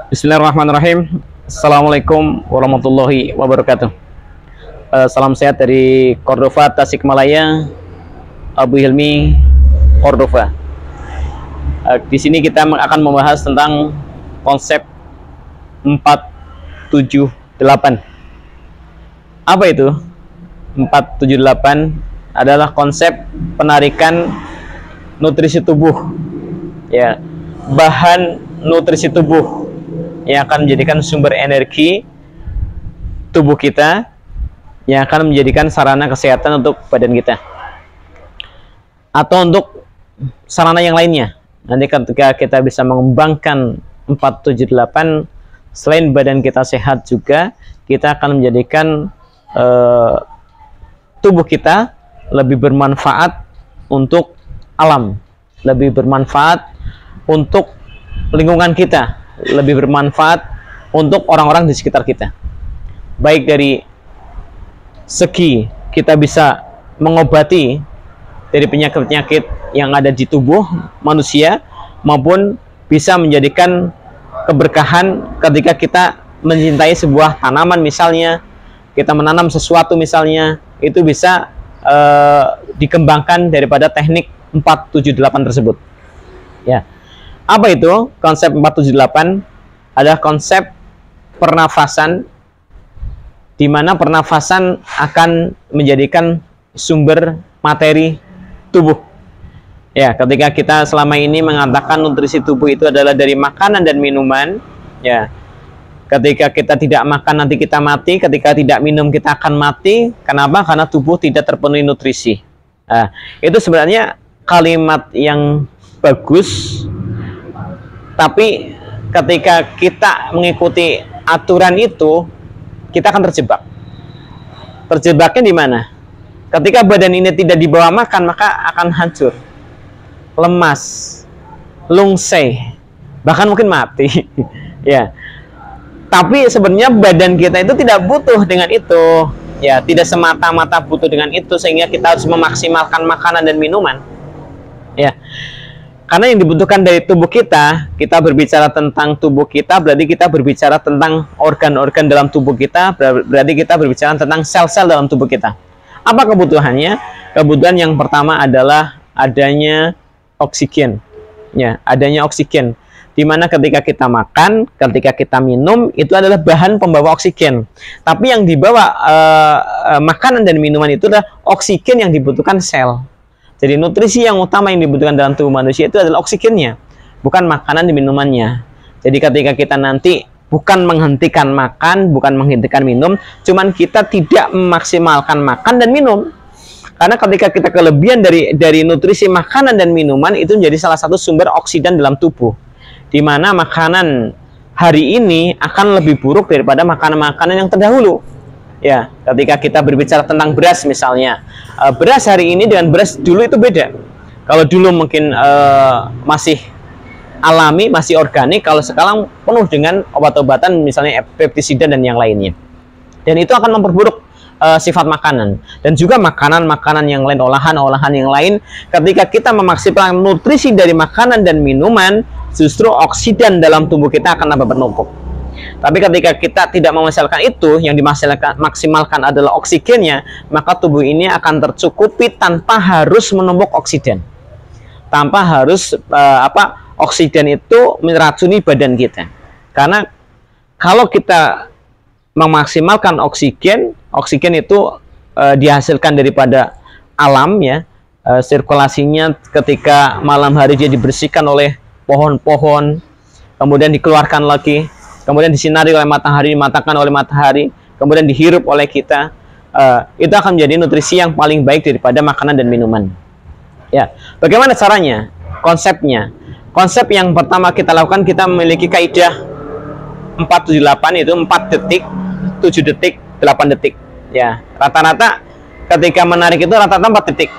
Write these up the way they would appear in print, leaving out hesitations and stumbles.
Bismillahirrahmanirrahim. Assalamualaikum warahmatullahi wabarakatuh. Salam sehat dari Cordova, Tasikmalaya, Abu Hilmi, Cordova. Di sini kita akan membahas tentang konsep 478. Apa itu? 478 adalah konsep penarikan nutrisi tubuh. Ya, bahan nutrisi tubuh yang akan menjadikan sumber energi tubuh kita, yang akan menjadikan sarana kesehatan untuk badan kita atau untuk sarana yang lainnya. Nanti ketika kita bisa mengembangkan 478, selain badan kita sehat juga, kita akan menjadikan tubuh kita lebih bermanfaat untuk alam, lebih bermanfaat untuk lingkungan kita, lebih bermanfaat untuk orang-orang di sekitar kita. Baik dari segi kita bisa mengobati dari penyakit-penyakit yang ada di tubuh manusia, maupun bisa menjadikan keberkahan ketika kita mencintai sebuah tanaman misalnya, kita menanam sesuatu misalnya, itu bisa dikembangkan daripada teknik 478 tersebut. Ya. Apa itu konsep 478? Adalah konsep pernafasan, di mana pernafasan akan menjadikan sumber materi tubuh. Ya, ketika kita selama ini mengatakan nutrisi tubuh itu adalah dari makanan dan minuman, ya. Ketika kita tidak makan nanti kita mati, ketika tidak minum kita akan mati. Kenapa? Karena tubuh tidak terpenuhi nutrisi. Nah, itu sebenarnya kalimat yang bagus, tapi ketika kita mengikuti aturan itu, kita akan terjebak. Terjebaknya di mana? Ketika badan ini tidak dibawa makan, maka akan hancur, lemas, lungsai, bahkan mungkin mati. Ya. Tapi sebenarnya badan kita itu tidak butuh dengan itu. Ya, tidak semata-mata butuh dengan itu, sehingga kita harus memaksimalkan makanan dan minuman. Ya. Karena yang dibutuhkan dari tubuh kita berbicara tentang tubuh kita, berarti kita berbicara tentang organ-organ dalam tubuh kita, berarti kita berbicara tentang sel-sel dalam tubuh kita. Apa kebutuhannya? Kebutuhan yang pertama adalah adanya oksigen. Ya, adanya oksigen. Di mana ketika kita makan, ketika kita minum, itu adalah bahan pembawa oksigen. Tapi yang dibawa makanan dan minuman itu adalah oksigen yang dibutuhkan sel. Jadi nutrisi yang utama yang dibutuhkan dalam tubuh manusia itu adalah oksigennya, bukan makanan dan minumannya. Jadi ketika kita nanti bukan menghentikan makan, bukan menghentikan minum, cuman kita tidak memaksimalkan makan dan minum. Karena ketika kita kelebihan dari nutrisi makanan dan minuman, itu menjadi salah satu sumber oksidan dalam tubuh. Di mana makanan hari ini akan lebih buruk daripada makanan-makanan yang terdahulu. Ya, ketika kita berbicara tentang beras misalnya, beras hari ini dengan beras dulu itu beda. Kalau dulu mungkin masih alami, masih organik, kalau sekarang penuh dengan obat-obatan misalnya pestisida dan yang lainnya. Dan itu akan memperburuk sifat makanan. Dan juga makanan-makanan yang lain, olahan-olahan yang lain, ketika kita memaksimalkan nutrisi dari makanan dan minuman, justru oksidan dalam tubuh kita akan tambah bernumpuk. Tapi ketika kita tidak memaksimalkan itu, yang dimaksimalkan adalah oksigennya, maka tubuh ini akan tercukupi tanpa harus menumpuk oksigen, tanpa harus oksigen itu meracuni badan kita. Karena kalau kita memaksimalkan oksigen itu dihasilkan daripada alam, ya, sirkulasinya ketika malam hari dia dibersihkan oleh pohon-pohon, kemudian dikeluarkan lagi, kemudian disinari oleh matahari, dimatangkan oleh matahari, kemudian dihirup oleh kita, itu akan menjadi nutrisi yang paling baik daripada makanan dan minuman. Ya, bagaimana caranya? Konsepnya. Konsep yang pertama kita lakukan, kita memiliki kaidah 478, itu 4 detik, 7 detik, 8 detik. Ya, rata-rata ketika menarik itu rata-rata 4 detik.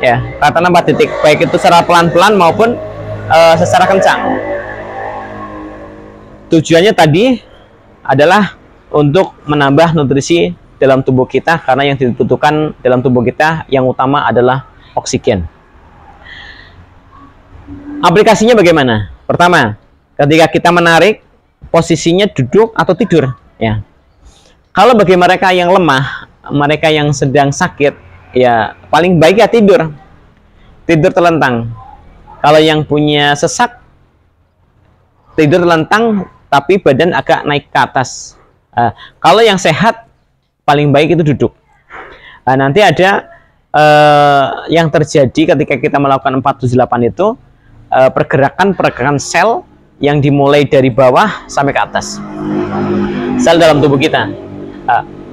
Ya, rata-rata 4 detik, baik itu secara pelan-pelan maupun secara kencang. Tujuannya tadi adalah untuk menambah nutrisi dalam tubuh kita, karena yang dibutuhkan dalam tubuh kita yang utama adalah oksigen. Aplikasinya bagaimana? Pertama, ketika kita menarik, posisinya duduk atau tidur, ya. Kalau bagi mereka yang lemah, mereka yang sedang sakit, ya paling baik ya tidur telentang. Kalau yang punya sesak, tidur telentang tapi badan agak naik ke atas. Kalau yang sehat, paling baik itu duduk. Nanti ada yang terjadi ketika kita melakukan 478 itu, pergerakan sel yang dimulai dari bawah sampai ke atas, sel dalam tubuh kita.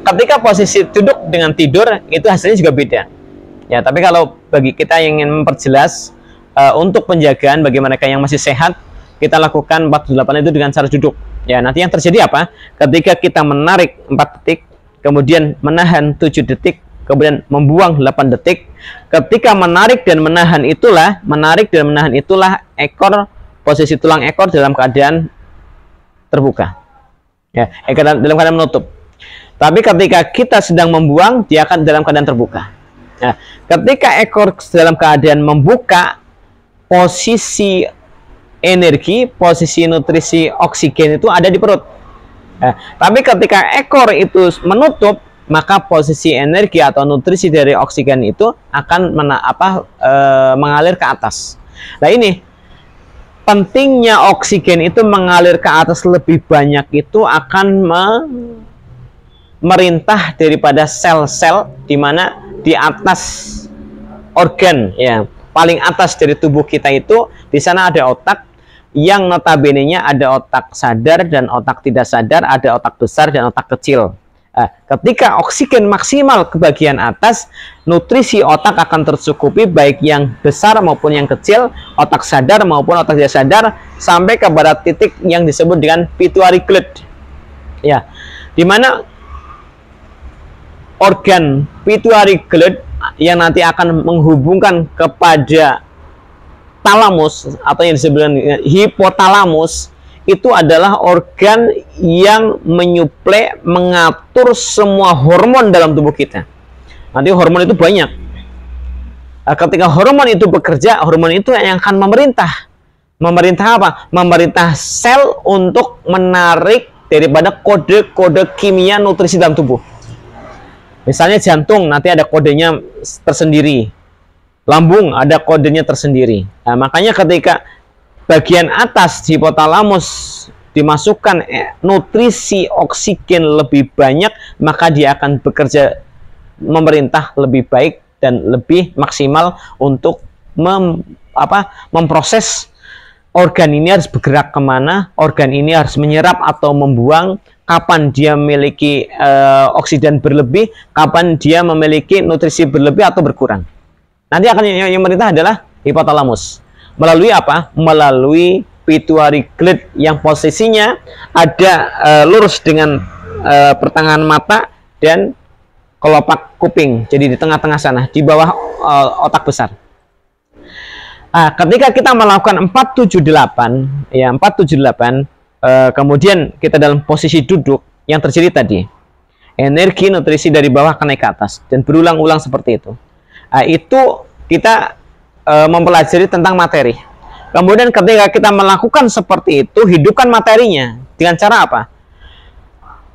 Ketika posisi duduk dengan tidur itu hasilnya juga beda, ya. Tapi kalau bagi kita yang ingin memperjelas, untuk penjagaan bagi mereka yang masih sehat, kita lakukan 478 itu dengan cara duduk, ya. Nanti yang terjadi apa? Ketika kita menarik 4 detik, kemudian menahan 7 detik, kemudian membuang 8 detik. Ketika menarik dan menahan itulah posisi tulang ekor dalam keadaan terbuka, ya, dalam keadaan menutup. Tapi ketika kita sedang membuang, dia akan dalam keadaan terbuka. Nah, ketika ekor dalam keadaan membuka, posisi energi, posisi nutrisi oksigen itu ada di perut. Nah, tapi ketika ekor itu menutup, maka posisi energi atau nutrisi dari oksigen itu akan mengalir ke atas. Nah, ini pentingnya oksigen itu mengalir ke atas lebih banyak, itu akan merintah daripada sel-sel di mana di atas organ, ya, paling atas dari tubuh kita itu, di sana ada otak yang notabene-nya ada otak sadar dan otak tidak sadar, ada otak besar dan otak kecil. Ketika oksigen maksimal ke bagian atas, nutrisi otak akan tercukupi, baik yang besar maupun yang kecil, otak sadar maupun otak tidak sadar, sampai ke pada titik yang disebut dengan pituitary gland, ya, di mana organ pituitary gland yang nanti akan menghubungkan kepada talamus atau yang disebut dengan hipotalamus, itu adalah organ yang menyuplai, mengatur semua hormon dalam tubuh kita. Nanti hormon itu banyak. Ketika hormon itu bekerja, hormon itu yang akan memerintah apa? Memerintah sel untuk menarik daripada kode-kode kimia nutrisi dalam tubuh. Misalnya jantung nanti ada kodenya tersendiri, lambung ada kodenya tersendiri. Nah, makanya ketika bagian atas di hipotalamus dimasukkan nutrisi oksigen lebih banyak, maka dia akan bekerja memerintah lebih baik dan lebih maksimal untuk memproses organ ini harus bergerak kemana, organ ini harus menyerap atau membuang, kapan dia memiliki oksigen berlebih, kapan dia memiliki nutrisi berlebih atau berkurang. Nanti akan yang memerintah adalah hipotalamus. Melalui apa? Melalui pituitary gland yang posisinya ada lurus dengan pertengahan mata dan kelopak kuping. Jadi di tengah-tengah sana, di bawah otak besar. Ketika kita melakukan 478, ya 478, kemudian kita dalam posisi duduk, yang terjadi tadi energi nutrisi dari bawah akan naik ke atas dan berulang-ulang seperti itu. Itu kita mempelajari tentang materi. Kemudian ketika kita melakukan seperti itu, hidupkan materinya dengan cara apa?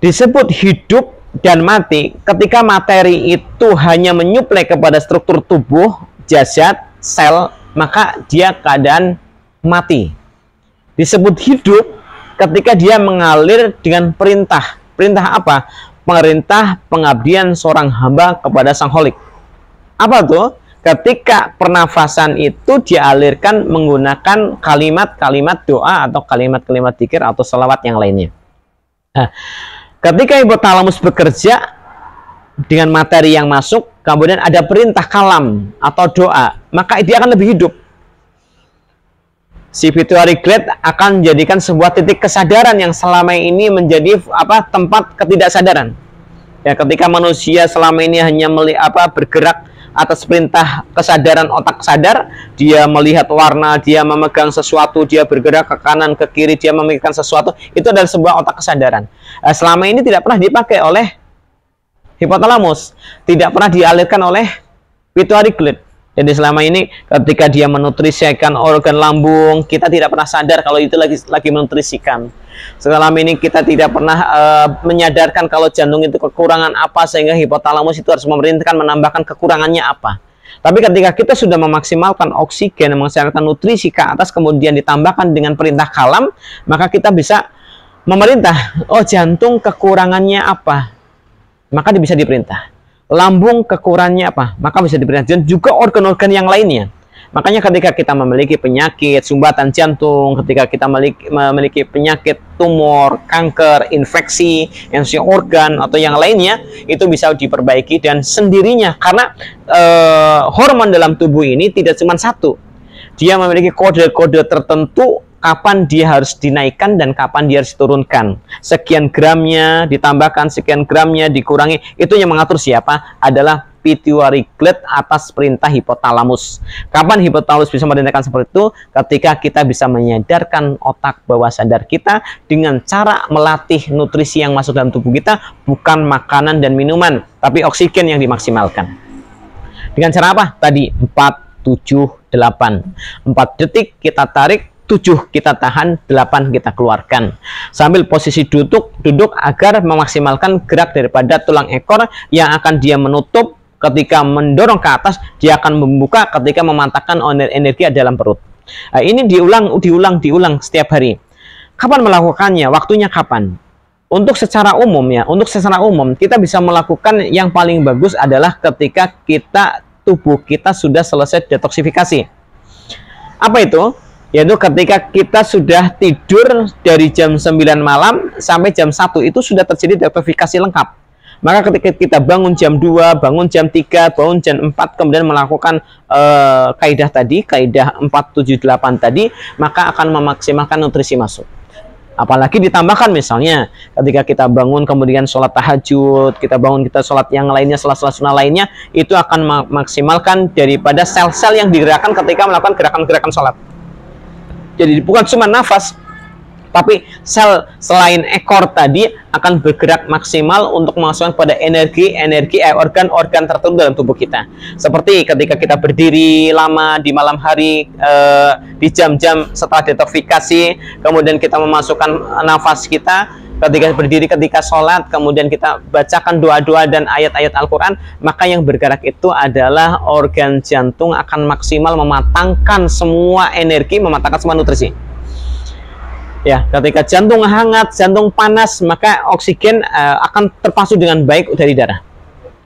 Disebut hidup dan mati ketika materi itu hanya menyuplai kepada struktur tubuh, jasad, sel, maka dia keadaan mati. Disebut hidup ketika dia mengalir dengan perintah. Perintah apa? Perintah pengabdian seorang hamba kepada sang Kholik. Apa tuh? Ketika pernafasan itu dialirkan menggunakan kalimat-kalimat doa atau kalimat-kalimat dzikir atau selawat yang lainnya. Nah, ketika hipotalamus bekerja dengan materi yang masuk, kemudian ada perintah kalam atau doa, maka dia akan lebih hidup. Si pituitary gland akan menjadikan sebuah titik kesadaran yang selama ini menjadi tempat ketidaksadaran. Ya, ketika manusia selama ini hanya bergerak atas perintah kesadaran otak sadar, dia melihat warna, dia memegang sesuatu, dia bergerak ke kanan, ke kiri, dia memikirkan sesuatu, itu adalah sebuah otak kesadaran. Selama ini tidak pernah dipakai oleh hipotalamus, tidak pernah dialirkan oleh pituitary gland. Jadi selama ini ketika dia menutrisikan organ lambung, kita tidak pernah sadar kalau itu lagi menutrisikan. Selama ini kita tidak pernah menyadarkan kalau jantung itu kekurangan apa, sehingga hipotalamus itu harus memerintahkan menambahkan kekurangannya apa. Tapi ketika kita sudah memaksimalkan oksigen, memaksimalkan nutrisi ke atas, kemudian ditambahkan dengan perintah kalam, maka kita bisa memerintah, oh jantung kekurangannya apa, maka bisa diperintah. Lambung kekurangannya apa, maka bisa diperintah. Dan juga organ-organ yang lainnya. Makanya ketika kita memiliki penyakit sumbatan jantung, ketika kita memiliki penyakit tumor, kanker, infeksi organ atau yang lainnya, itu bisa diperbaiki dan sendirinya. Karena hormon dalam tubuh ini tidak cuma satu. Dia memiliki kode-kode tertentu kapan dia harus dinaikkan dan kapan dia harus diturunkan. Sekian gramnya ditambahkan, sekian gramnya dikurangi. Itu yang mengatur siapa? Adalah pituitary gland atas perintah hipotalamus. Kapan hipotalamus bisa merintahkan seperti itu? Ketika kita bisa menyadarkan otak bawah sadar kita dengan cara melatih nutrisi yang masuk dalam tubuh kita, bukan makanan dan minuman, tapi oksigen yang dimaksimalkan. Dengan cara apa? Tadi 4, 7, 8. 4 detik kita tarik, 7 kita tahan, 8 kita keluarkan. Sambil posisi duduk agar memaksimalkan gerak daripada tulang ekor yang akan dia menutup ketika mendorong ke atas, dia akan membuka ketika memantakkan energi dalam perut. Nah, ini diulang setiap hari. Kapan melakukannya? Waktunya kapan? Untuk secara umum kita bisa melakukan yang paling bagus adalah ketika tubuh kita sudah selesai detoksifikasi. Apa itu? Yaitu ketika kita sudah tidur dari jam 9 malam sampai jam 1, itu sudah terjadi detoksifikasi lengkap. Maka ketika kita bangun jam 2, bangun jam 3, bangun jam 4, kemudian melakukan kaidah 4, 7, 8 tadi, maka akan memaksimalkan nutrisi masuk. Apalagi ditambahkan misalnya ketika kita bangun kemudian sholat tahajud, kita sholat yang lainnya, sholat sunnah lainnya, itu akan memaksimalkan daripada sel-sel yang digerakkan ketika melakukan gerakan-gerakan sholat. Jadi bukan cuma nafas, tapi sel selain ekor tadi akan bergerak maksimal untuk memasukkan pada organ-organ tertentu dalam tubuh kita. Seperti ketika kita berdiri lama di malam hari, di jam-jam setelah detoksifikasi, kemudian kita memasukkan nafas kita, ketika berdiri, ketika sholat, kemudian kita bacakan doa-doa dan ayat-ayat Al-Quran, maka yang bergerak itu adalah organ jantung akan maksimal mematangkan semua energi, mematangkan semua nutrisi. Ya, ketika jantung hangat, jantung panas, maka oksigen akan terpasu dengan baik dari darah.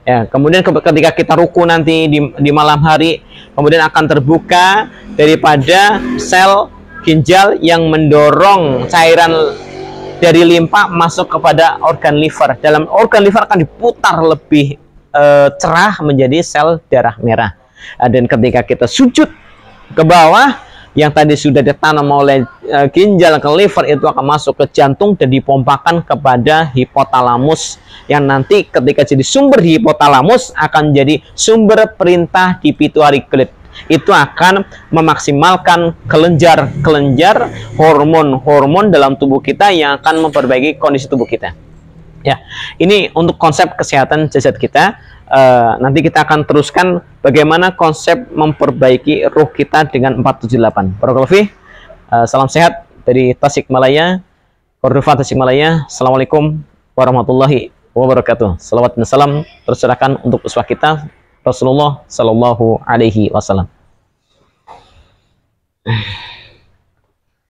Ya, kemudian ketika kita ruku nanti di malam hari, kemudian akan terbuka daripada sel ginjal yang mendorong cairan dari limpa masuk kepada organ liver. Dalam organ liver akan diputar lebih cerah menjadi sel darah merah. Dan ketika kita sujud ke bawah, yang tadi sudah ditanam oleh ginjal ke liver itu akan masuk ke jantung dan dipompakan kepada hipotalamus, yang nanti ketika jadi sumber di hipotalamus akan jadi sumber perintah di pituitary gland. Itu akan memaksimalkan kelenjar hormon-hormon dalam tubuh kita yang akan memperbaiki kondisi tubuh kita. Ya, ini untuk konsep kesehatan jasad kita. Nanti kita akan teruskan bagaimana konsep memperbaiki ruh kita dengan 478. Barakallahu fi. Salam sehat dari Tasikmalaya, Cordova Tasikmalaya. Assalamualaikum warahmatullahi wabarakatuh. Salawat dan salam terserahkan untuk uswah kita Rasulullah Sallallahu Alaihi Wasallam.